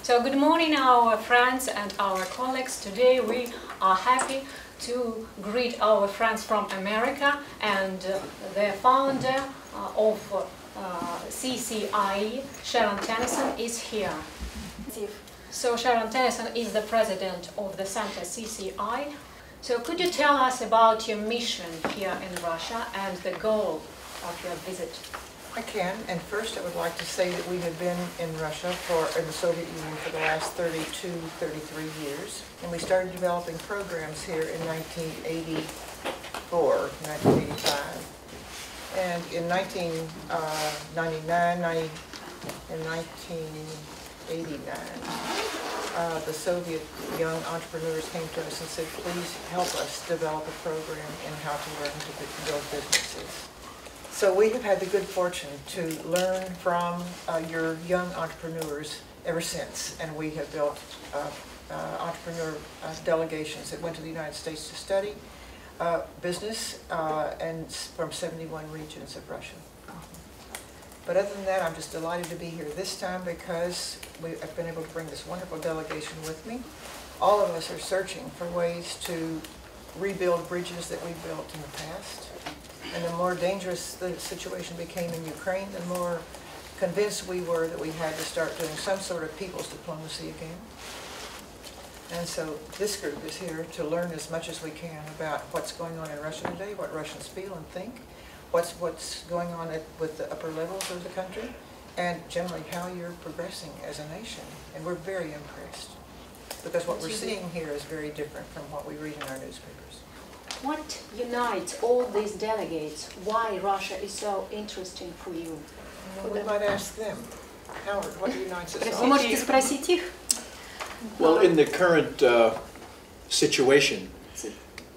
So good morning, our friends and our colleagues. Today we are happy to greet our friends from America, and the founder of CCI, Sharon Tennyson, is here. So Sharon Tennyson is the president of the center CCI. So could you tell us about your mission here in Russia and the goal of your visit? I can, and first I would like to say that we have been in Russia, in the Soviet Union, for the last 32, 33 years. And we started developing programs here in 1984, 1985. And in 1989, the Soviet young entrepreneurs came to us and said, please help us develop a program in how to learn to build businesses. So we have had the good fortune to learn from your young entrepreneurs ever since, and we have built entrepreneur delegations that went to the United States to study business and from 71 regions of Russia. But other than that, I'm just delighted to be here this time because I've been able to bring this wonderful delegation with me. All of us are searching for ways to rebuild bridges that we built in the past. And the more dangerous the situation became in Ukraine, the more convinced we were that we had to start doing some sort of people's diplomacy again. And so this group is here to learn as much as we can about what's going on in Russia today, what Russians feel and think, what's going on with the upper levels of the country, and generally how you're progressing as a nation. And we're very impressed, because what we're seeing here is very different from what we read in our newspapers. What unites all these delegates? Why Russia is so interesting for you? We might ask them. Howard, what unites us all? Вы можете спросить их? Well, in the current situation,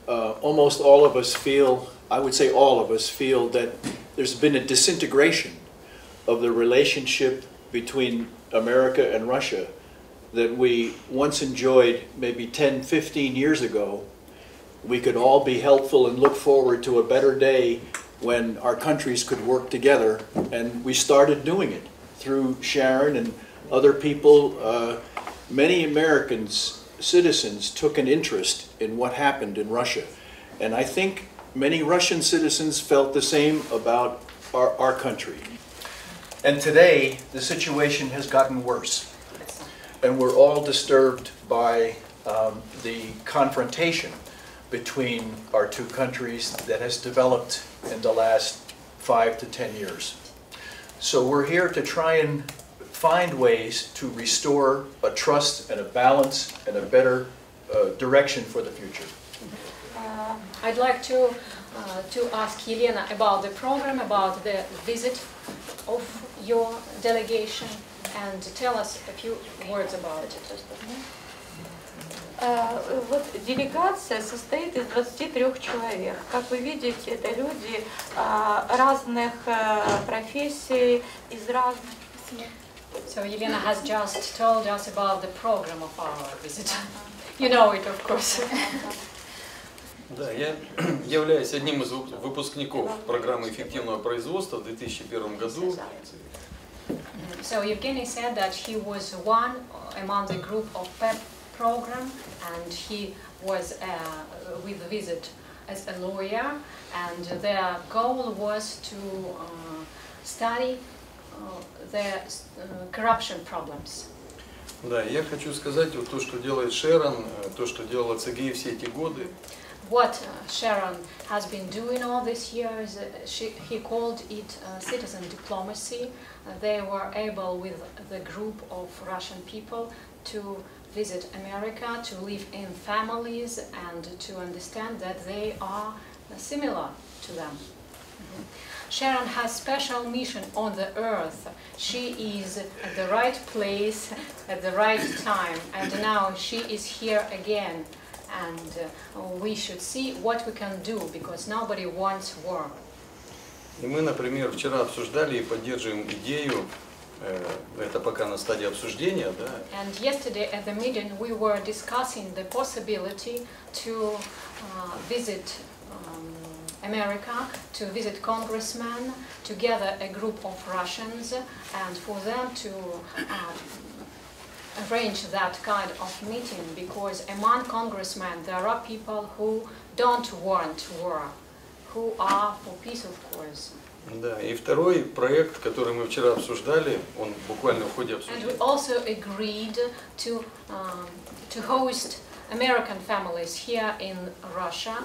almost all of us feel, I would say all of us feel, that there's been a disintegration of the relationship between America and Russia that we once enjoyed maybe 10, 15 years ago. We could all be helpful and look forward to a better day when our countries could work together, and we started doing it through Sharon and other people. Many Americans, citizens, took an interest in what happened in Russia, and I think many Russian citizens felt the same about our country. And today the situation has gotten worse, and we're all disturbed by the confrontation between our two countries that has developed in the last 5 to 10 years. So we're here to try and find ways to restore a trust and a balance and a better direction for the future. I'd like to ask Elena about the program, about the visit of your delegation, and tell us a few words about it. Вот делегация состоит из 23 человек. Как вы видите, это люди разных профессий, из разных... So Elena has just told us about the program of our visit. You know it, of course. Да, я являюсь одним из выпускников программы эффективного производства в 2001 году. So Evgeny said that he was one among the group of PEP program, and he was with the visit as a lawyer, and their goal was to study the corruption problems. Да, я хочу сказать, вот то, что делает Шерон, то, что делала ЦГИ все эти годы. What Sharon has been doing all these years, he called it citizen diplomacy. They were able, with the group of Russian people, to visit America, to live in families, and to understand that they are similar to them. Sharon has special mission on the earth. She is at the right place at the right time, and now she is here again. And we should see what we can do, because nobody wants war. И мы, например, вчера обсуждали и поддерживаем идею, это пока на стадии обсуждения, да. And yesterday at the meeting we were discussing the possibility to visit America, to visit congressmen, to gather a group of Russians, and for them to arrange that kind of meeting because among congressmen there are people who don't want war, who are for peace, of course. Да, и второй проект, который мы вчера обсуждали, он буквально в ходе And обсуждения. we also agreed to host American families here in Russia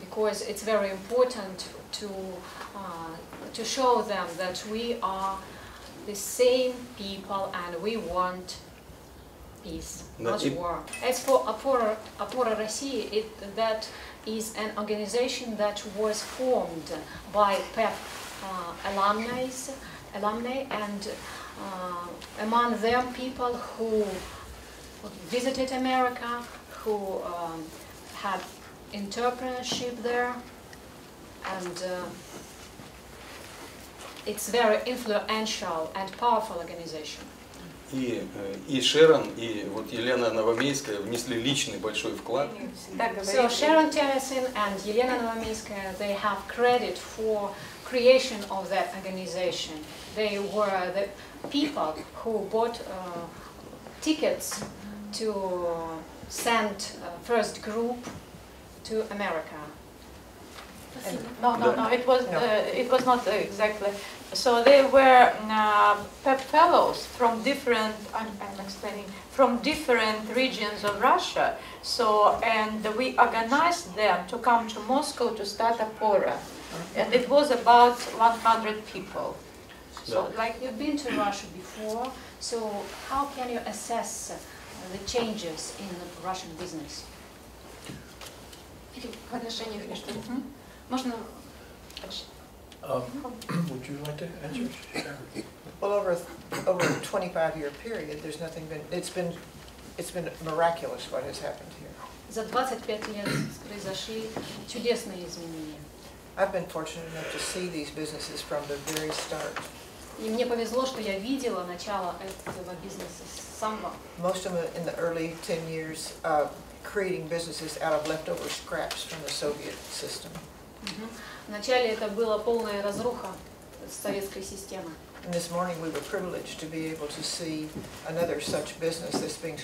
because it's very important to show them that we are the same people and we want peace, not war. As for Opora России, that is an organization that was formed by PEP alumni and among them people who visited America, who had entrepreneurship there, and it's very influential and powerful organization. И Шерон, и вот Елена Новомейская внесли личный большой вклад. So Sharon Tennyson and Елена Новомейская, they have credit for creation of that organization. They were the people who bought tickets to send first group to America. No, it was not exactly. So they were PEP fellows from different, I'm explaining, from different regions of Russia. So, and we organized them to come to Moscow to start Opora. And it was about 100 people. So, like you've been to Russia before, so how can you assess the changes in the Russian business? В отношениях между... Можно... Would you like to answer? Well, over a 25-year period, there's nothing been. It's been miraculous what has happened here. За 25 лет произошли чудесные изменения. I've been fortunate enough to see these businesses from the very start. И мне повезло, что я видела начало этого бизнеса с самого. Most of them in the early 10 years creating businesses out of leftover scraps from the Soviet system. Вначале это была полная разруха советской системы. And this morning we were privileged to be able to see another such business that's being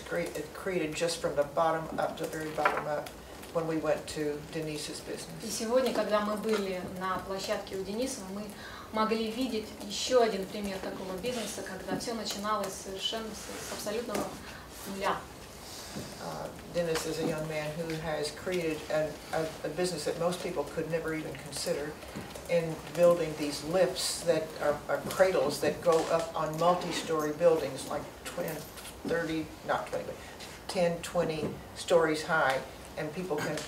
created just from the bottom up to the very bottom up when we went to Denise's И business. сегодня, когда мы были на площадке у Дениса, мы могли видеть еще один пример такого бизнеса, когда все начиналось совершенно с абсолютного нуля. Dennis is a young man who has created a business that most people could never even consider in building these lifts that are cradles that go up on multi-story buildings like 10, 20 stories high, and people can,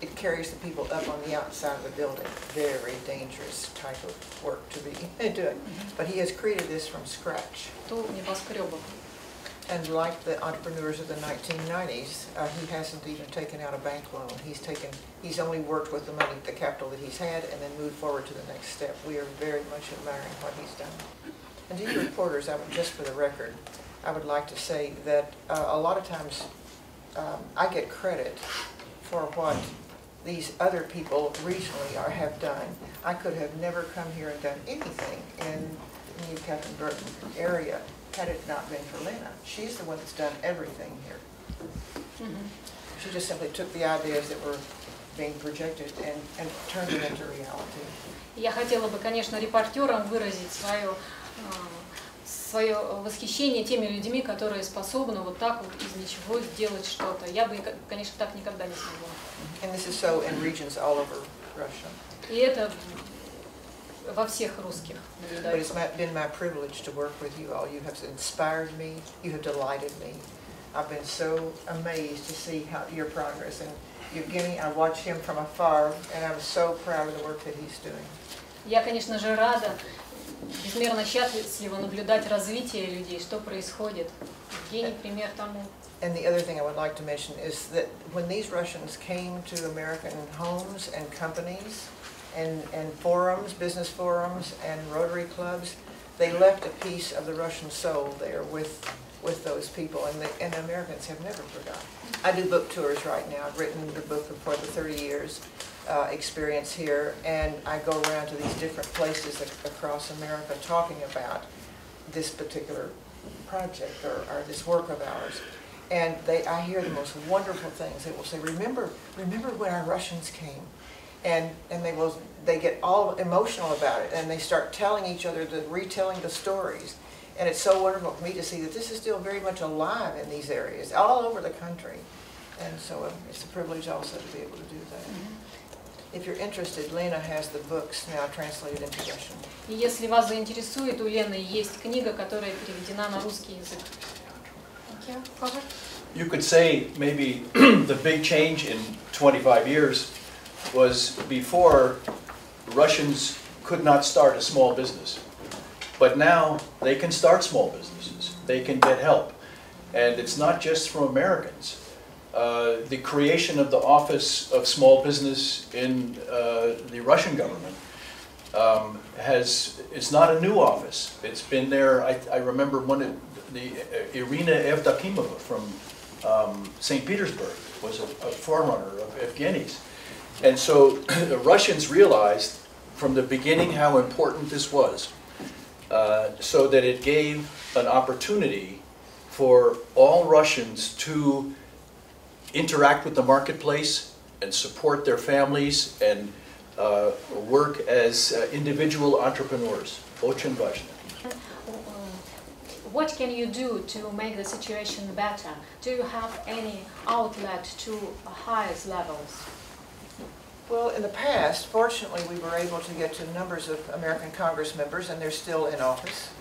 it carries the people up on the outside of the building. Very dangerous type of work to be doing. But he has created this from scratch. And like the entrepreneurs of the 1990s, he hasn't even taken out a bank loan. He's only worked with the money, the capital that he's had, and then moved forward to the next step. We are very much admiring what he's done. And to you reporters, just for the record, I would like to say that a lot of times I get credit for what these other people regionally have done. I could have never come here and done anything in the New Captain-Burton area had it not been for Lena. She's the one that's done everything here. She just simply took the ideas that were being projected and turned it into reality. Я хотела бы, конечно, репортерам выразить свое восхищение теми людьми, которые способны вот так вот из ничего сделать что-то. Я бы, конечно, так никогда не смогла. And this is so in regions all over Russia. И это во всех русских But it's наблюдается. been my privilege to work with you all. You have inspired me. You have delighted me. I've been so amazed to see your progress. And Evgeny, I watch him from afar, and I'm so proud of the work that he's doing. Я, конечно же, рада, безмерно счастлива наблюдать развитие людей, что происходит. Евгений пример тому. And the other thing I would like to mention is that when these Russians came to American homes and companies, and forums, business forums, and Rotary clubs, they left a piece of the Russian soul there with those people, and Americans have never forgotten. I do book tours right now. I've written the book for the 30 years experience here, and I go around to these different places across America talking about this particular project or this work of ours. And I hear the most wonderful things. They will say, remember when our Russians came? And they get all emotional about it, and they start telling each other, retelling the stories. And it's so wonderful for me to see that this is still very much alive in these areas, all over the country. And so it's a privilege also to be able to do that. If you're interested, Lena has the books now translated into Russian. И если вас заинтересует, у Лены есть книга, которая переведена на русский язык. You could say maybe the big change in 25 years was before Russians could not start a small business. But now they can start small businesses. They can get help. And it's not just from Americans. The creation of the Office of Small Business in the Russian government it's not a new office. It's been there, I remember Irina Evdokimova from St. Petersburg was a forerunner of Evgeny's. And so the Russians realized from the beginning how important this was, so that it gave an opportunity for all Russians to interact with the marketplace and support their families and work as individual entrepreneurs. Очень важно. What can you do to make the situation better? Do you have any outlet to highest levels? Well, in the past, fortunately, we were able to get to numbers of American Congress members, and they're still in office.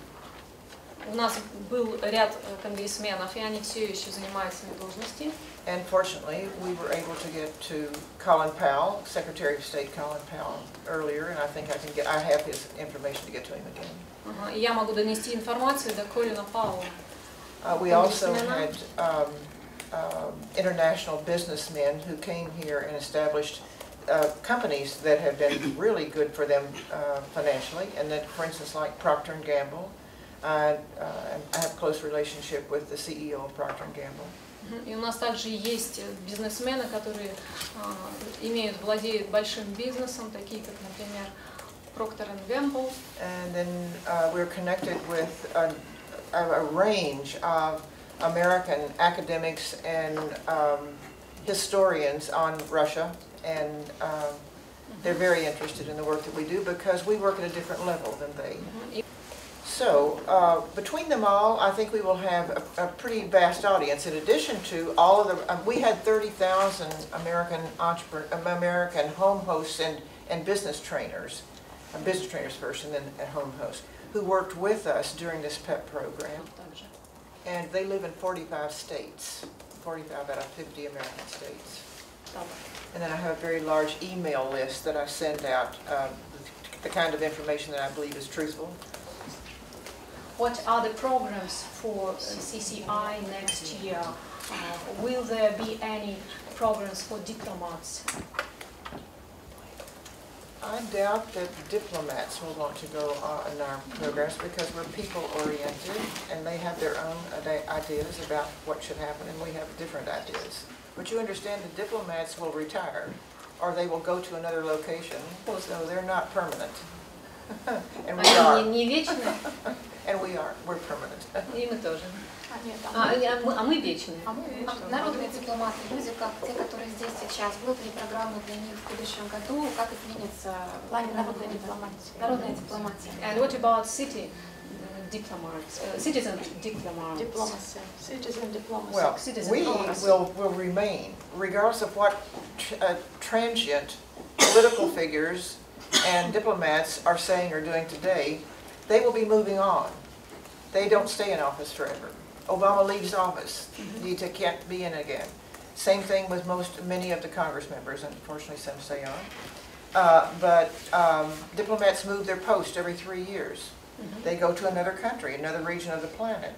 У нас был ряд конгрессменов, и они все еще занимают свои должности. And fortunately, we were able to get to Colin Powell, Secretary of State Colin Powell, earlier, and I think I have his information to get to him again. И я могу донести информацию до Колина Пауэлла. We also had international businessmen who came here and established companies that have been really good for them financially, and that, for instance, like Procter & Gamble. I have a close relationship with the CEO of Procter & Gamble. И у нас также есть бизнесмены, которые владеют большим бизнесом, такие как, например, Procter & Gamble. And then we're connected with a range of American academics and historians on Russia, and they're very interested in the work that we do because we work at a different level than they. So, between them all, I think we will have a pretty vast audience. In addition to all of the, we had 30,000 American home hosts and business trainers, business trainers first and then home hosts, who worked with us during this PEP program. And they live in 45 states, 45 out of 50 American states. And then I have a very large email list that I send out, the kind of information that I believe is truthful. What are the programs for CCI next year? Will there be any programs for diplomats? I doubt that diplomats will want to go in our programs because we're people-oriented and they have their own ideas about what should happen, and we have different ideas. But you understand the diplomats will retire or they will go to another location, so they're not permanent. And we are. And we are. We're permanent. И мы тоже. А мы вечные. Народные дипломаты, люди, как те, которые здесь сейчас, будут ли программы для них в будущем году, как изменится в плане народной дипломатии? Народная дипломатия. And what about citizen diplomats? Diplomacy. Citizen diplomacy. Well, we will remain, regardless of what transient political figures and diplomats are saying or doing today. They will be moving on. They don't stay in office forever. Obama leaves office. He can't be in again. Same thing with many of the Congress members. Unfortunately, some stay on. But diplomats move their post every 3 years. They go to another country, another region of the planet.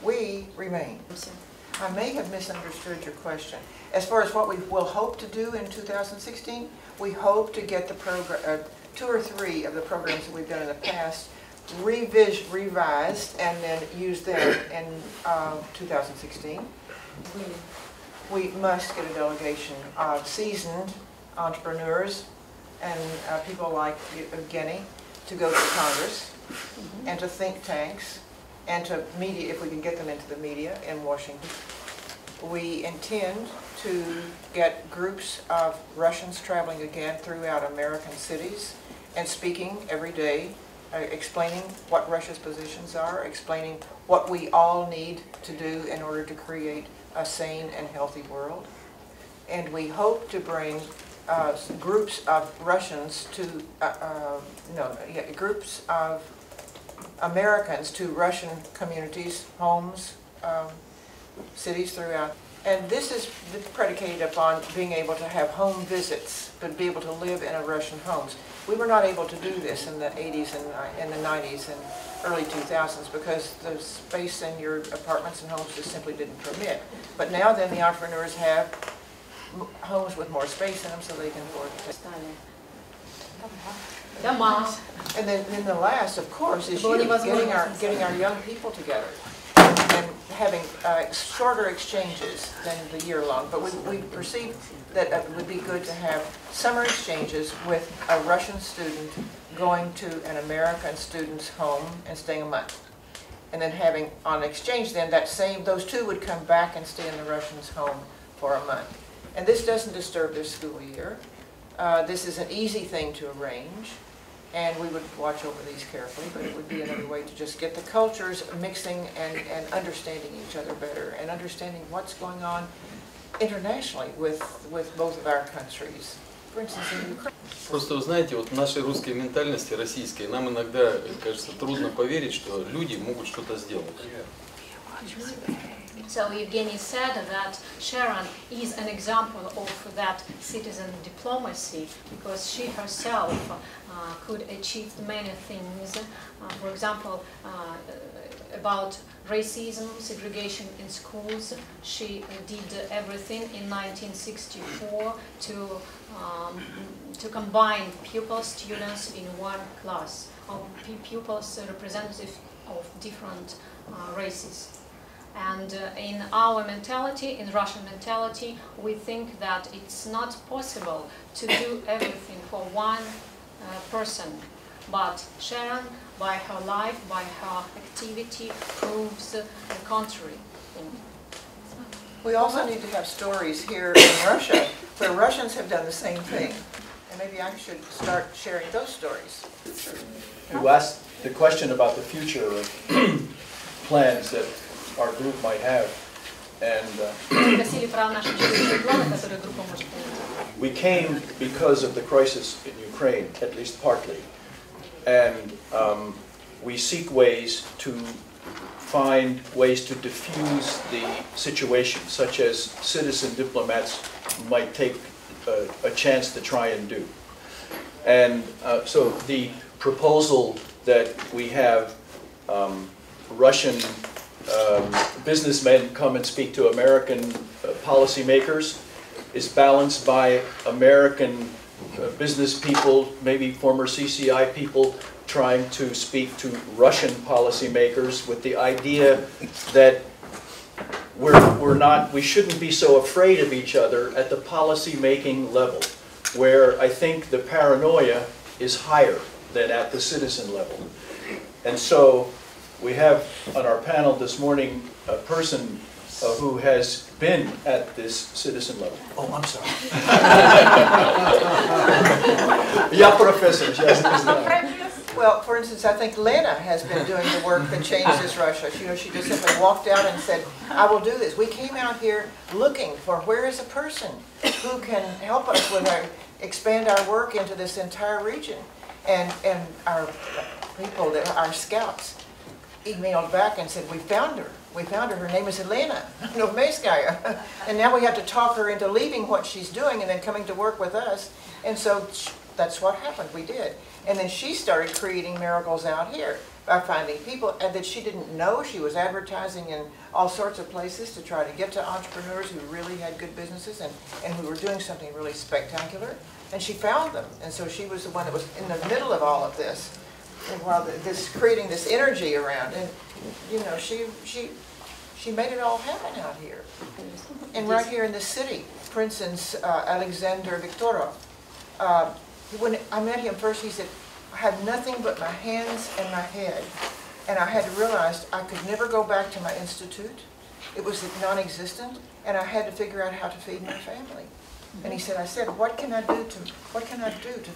We remain. I may have misunderstood your question. As far as what we will hope to do in 2016, we hope to get the program, 2 or 3 of the programs that we've done in the past revised and then use them in 2016. We must get a delegation of seasoned entrepreneurs and people like Evgeny to go to Congress and to think tanks and to media, if we can get them into the media in Washington. We intend to get groups of Russians traveling again throughout American cities and speaking every day, explaining what Russia's positions are, explaining what we all need to do in order to create a sane and healthy world. And we hope to bring groups of Russians to, groups of Americans to Russian communities, homes, cities throughout. And this is predicated upon being able to have home visits, but be able to live in a Russian homes. We were not able to do this in the 80s and in the 90s and early 2000s because the space in your apartments and homes just simply didn't permit. But now then the entrepreneurs have homes with more space in them so they can afford to. And then the last, of course, is getting our young people together and having shorter exchanges than the year-long. But we perceive that it would be good to have summer exchanges with a Russian student going to an American student's home and staying a month. And then having, on exchange then, those two would come back and stay in the Russian's home for a month. And this doesn't disturb their school year. This is an easy thing to arrange. And we would watch over these carefully, but it would be another way to just get the cultures mixing and understanding each other better and understanding what's going on internationally with both of our countries. For instance, in Ukraine. Просто, вы знаете, вот в нашей русской ментальности, российской, нам иногда, кажется, трудно поверить, что люди могут что-то сделать. So Evgeny said that Sharon is an example of that citizen diplomacy because she herself could achieve many things. For example, about racism, segregation in schools. She did everything in 1964 to combine pupils, students in one class, of pupils representative of different races. And in our mentality, in Russian mentality, we think that it's not possible to do everything for one person. But Sharon, by her life, by her activity, proves the contrary. We also need to have stories here in Russia where Russians have done the same thing. And maybe I should start sharing those stories. You asked the question about the future of plans that our group might have, and we came because of the crisis in Ukraine, at least partly, and we seek ways to find ways to diffuse the situation, such as citizen diplomats might take a chance to try and do. And so the proposal that we have Russian businessmen come and speak to American policymakers is balanced by American business people, maybe former CCI people, trying to speak to Russian policymakers with the idea that we shouldn't be so afraid of each other at the policy-making level, where I think the paranoia is higher than at the citizen level. And so we have on our panel this morning a person who has been at this citizen level. Oh, I'm sorry. Yeah, Professor. Well, for instance, I think Lena has been doing the work that changed this Russia. You know, she just simply walked out and said, I will do this. We came out here looking for where is a person who can help us with expand our work into this entire region. And our people, our scouts, emailed back and said, we found her. We found her. Her name is Elena Novmeyskaya. And now we have to talk her into leaving what she's doing and then coming to work with us. And so that's what happened. We did. And then she started creating miracles out here by finding people and that she didn't know. She was advertising in all sorts of places to try to get to entrepreneurs who really had good businesses and who were doing something really spectacular. And she found them. And so she was the one that was in the middle of all of this. And while creating this energy around, and you know, she made it all happen out here, and right here in the city. For instance, Alexander Viktorov. When I met him first, he said, "I have nothing but my hands and my head. And I had to realize I could never go back to my institute. It was non-existent, and I had to figure out how to feed my family. And he said, what can I do to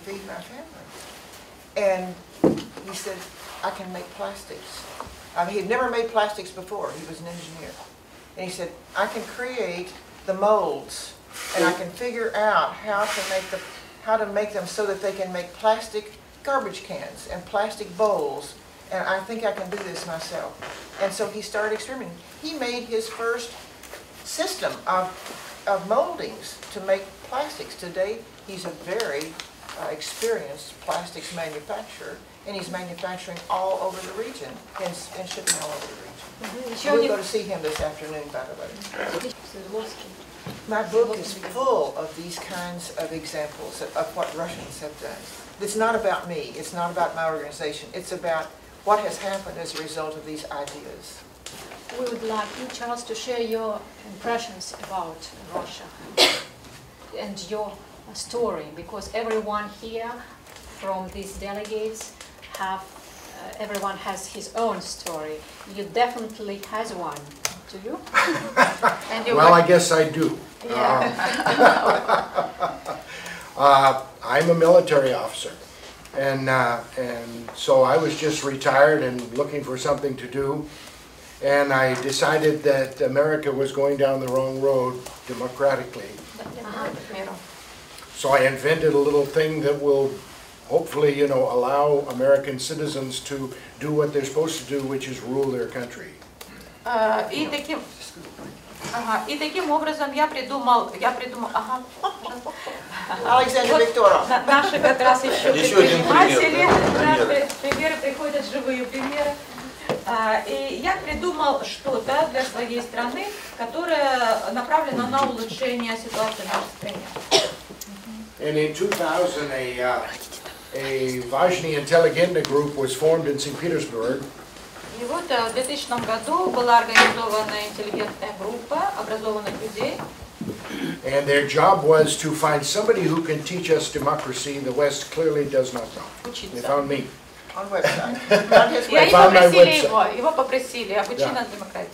feed my family? And he said, I can make plastics. He had never made plastics before. He was an engineer. And he said, I can create the molds, and I can figure out how to make them so that they can make plastic garbage cans and plastic bowls. And I think I can do this myself. And so he started experimenting. He made his first system of moldings to make plastics. Today, he's a very experienced plastics manufacturer, and he's manufacturing all over the region and shipping all over the region. We'll go to see him this afternoon, by the way. My book is full of these kinds of examples of what Russians have done. It's not about me. It's not about my organization. It's about what has happened as a result of these ideas. We would like you, Charles, to share your impressions about Russia and your story, because everyone here from these delegates everyone has his own story. You definitely has one, do you? And well, I guess I do. Yeah. I'm a military officer, and so I was just retired and looking for something to do, and I decided that America was going down the wrong road democratically. So I invented a little thing that will hopefully, allow American citizens to do what they're supposed to do, which is rule their country. И таким образом я придумал, Александр Викторов. Наши как раз еще предприниматели, примеры приходят, живые примеры. И я придумал что-то для своей страны, которое направлено на улучшение ситуации в нашей стране. And in 2000, a Vajny Intelligentna group was formed in St. Petersburg. И вот в 2000 году была организована интеллигентная группа образованных людей. And their job was to find somebody who can teach us democracy the West clearly does not know. They found me. On website. Его попросили обучить нас демократии.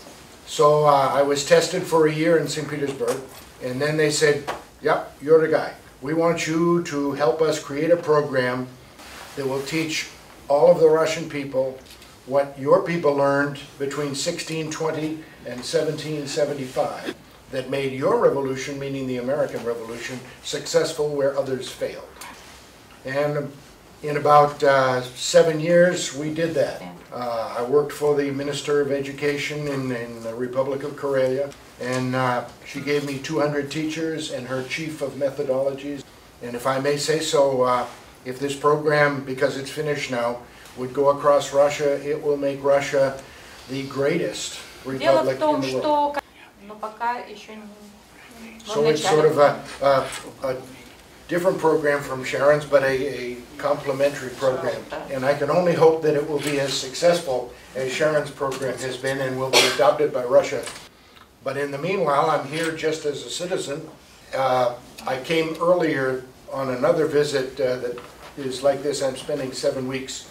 So I was tested for a year in St. Petersburg, and then they said, "Yep, you're the guy. We want you to help us create a program that will teach all of the Russian people what your people learned between 1620 and 1775 that made your revolution, meaning the American Revolution, successful where others failed." And in about 7 years, we did that. I worked for the Minister of Education in the Republic of Karelia, and she gave me 200 teachers and her chief of methodologies. And if I may say so, if this program, because it's finished now, would go across Russia, it will make Russia the greatest republic in the world. So it's sort of a different program from Sharon's, but a complementary program. And I can only hope that it will be as successful as Sharon's program has been and will be adopted by Russia. But in the meanwhile, I'm here just as a citizen. I came earlier on another visit that is like this. I'm spending 7 weeks.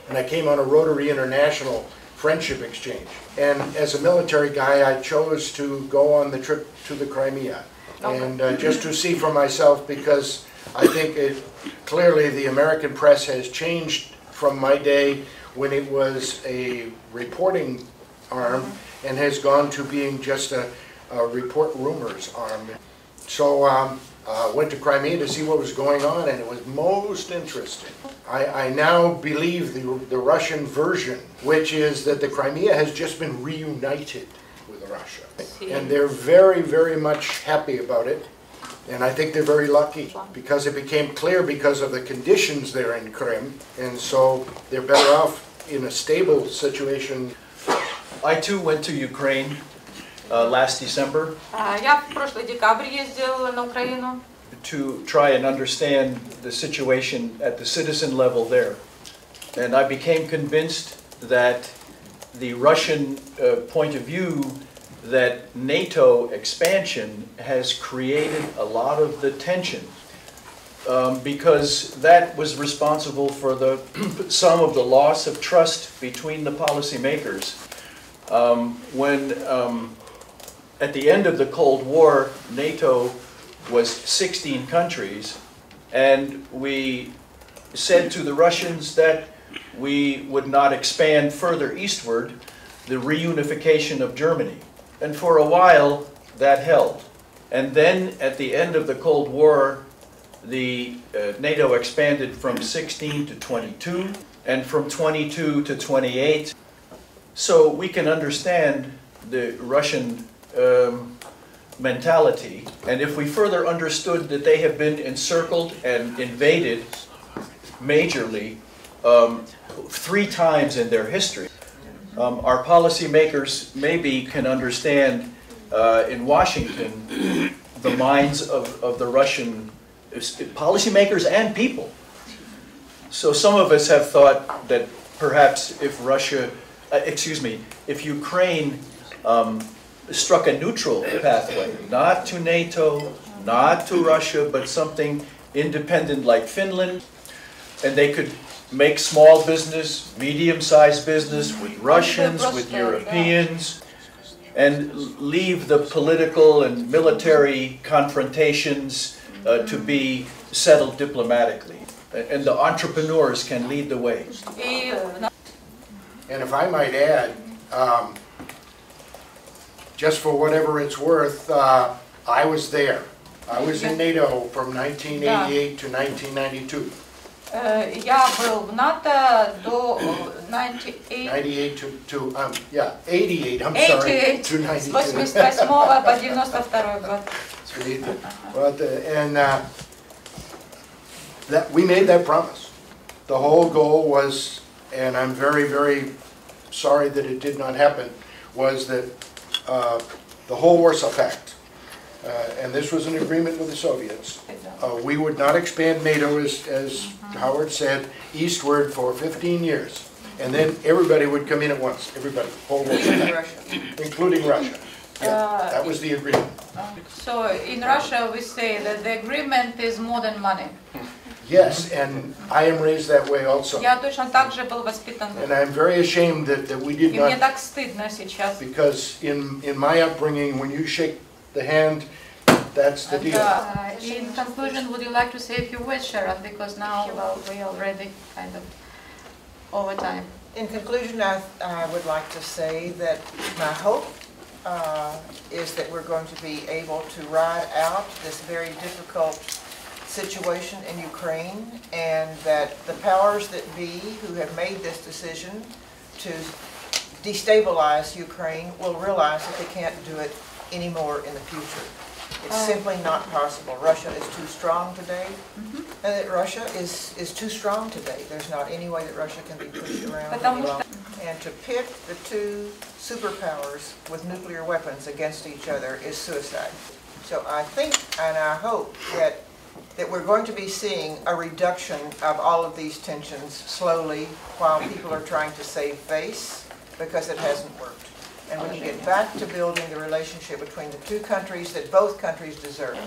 And I came on a Rotary International friendship exchange. And as a military guy, I chose to go on the trip to the Crimea. And just to see for myself, because I think clearly the American press has changed from my day when it was a reporting arm and has gone to being just a report rumors arm. So I went to Crimea to see what was going on, and it was most interesting. I now believe the Russian version, which is that the Crimea has just been reunited with Russia. And they're very, very much happy about it. And I think they're very lucky because it became clear because of the conditions there in Crimea. And so they're better off in a stable situation. I too went to Ukraine last December. Я в прошлый декабрь ездил на Украину. To try and understand the situation at the citizen level there. And I became convinced that the Russian point of view that NATO expansion has created a lot of the tension. because that was responsible for some of the loss of trust between the policymakers. When at the end of the Cold War, NATO was 16 countries, and we said to the Russians that we would not expand further eastward, the reunification of Germany. And for a while, that held. And then at the end of the Cold War, the NATO expanded from 16 to 22, and from 22 to 28. So we can understand the Russian mentality. And if we further understood that they have been encircled and invaded majorly 3 times in their history, our policymakers maybe can understand in Washington the minds of the Russian policymakers and people. So some of us have thought that perhaps if if Ukraine struck a neutral pathway, not to NATO, not to Russia, but something independent like Finland, and they could make small business, medium-sized business with Russians, with Europeans, and leave the political and military confrontations to be settled diplomatically. And the entrepreneurs can lead the way. And if I might add, just for whatever it's worth, I was there. I was in NATO from 1988 to 1992. Я был в НАТО до 88 to 88, I'm sorry, to 92. С 88 по 92 год. And that we made that promise. The whole goal was, and I'm very, very sorry that it did not happen, was that the whole Warsaw Pact, and this was an agreement with the Soviets, we would not expand NATO, as Howard said, eastward for 15 years. And then everybody would come in at once, everybody, whole Warsaw Pact, including Russia. Yeah, that was the agreement. So in Russia we say that the agreement is more than money. Yes, and I am raised that way also. Я точно так же был воспитан. And I'm very ashamed that we did И мне not, так стыдно сейчас. because in my upbringing, when you shake the hand, that's the deal. In conclusion, would you like to say a few words, Sharon? Because now we already kind of over time. In conclusion, I would like to say that my hope is that we're going to be able to ride out this very difficult situation in Ukraine, and that the powers that be who have made this decision to destabilize Ukraine will realize that they can't do it anymore in the future. It's simply not possible. Russia is too strong today, and that Russia is too strong today. There's not any way that Russia can be pushed around any longer. And to pit the two superpowers with nuclear weapons against each other is suicide. So I think and I hope that we're going to be seeing a reduction of all of these tensions slowly while people are trying to save face, because it hasn't worked. And we can get back to building the relationship between the two countries that both countries deserve.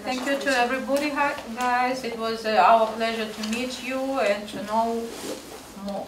Thank you to everybody, guys. It was our pleasure to meet you and to know more.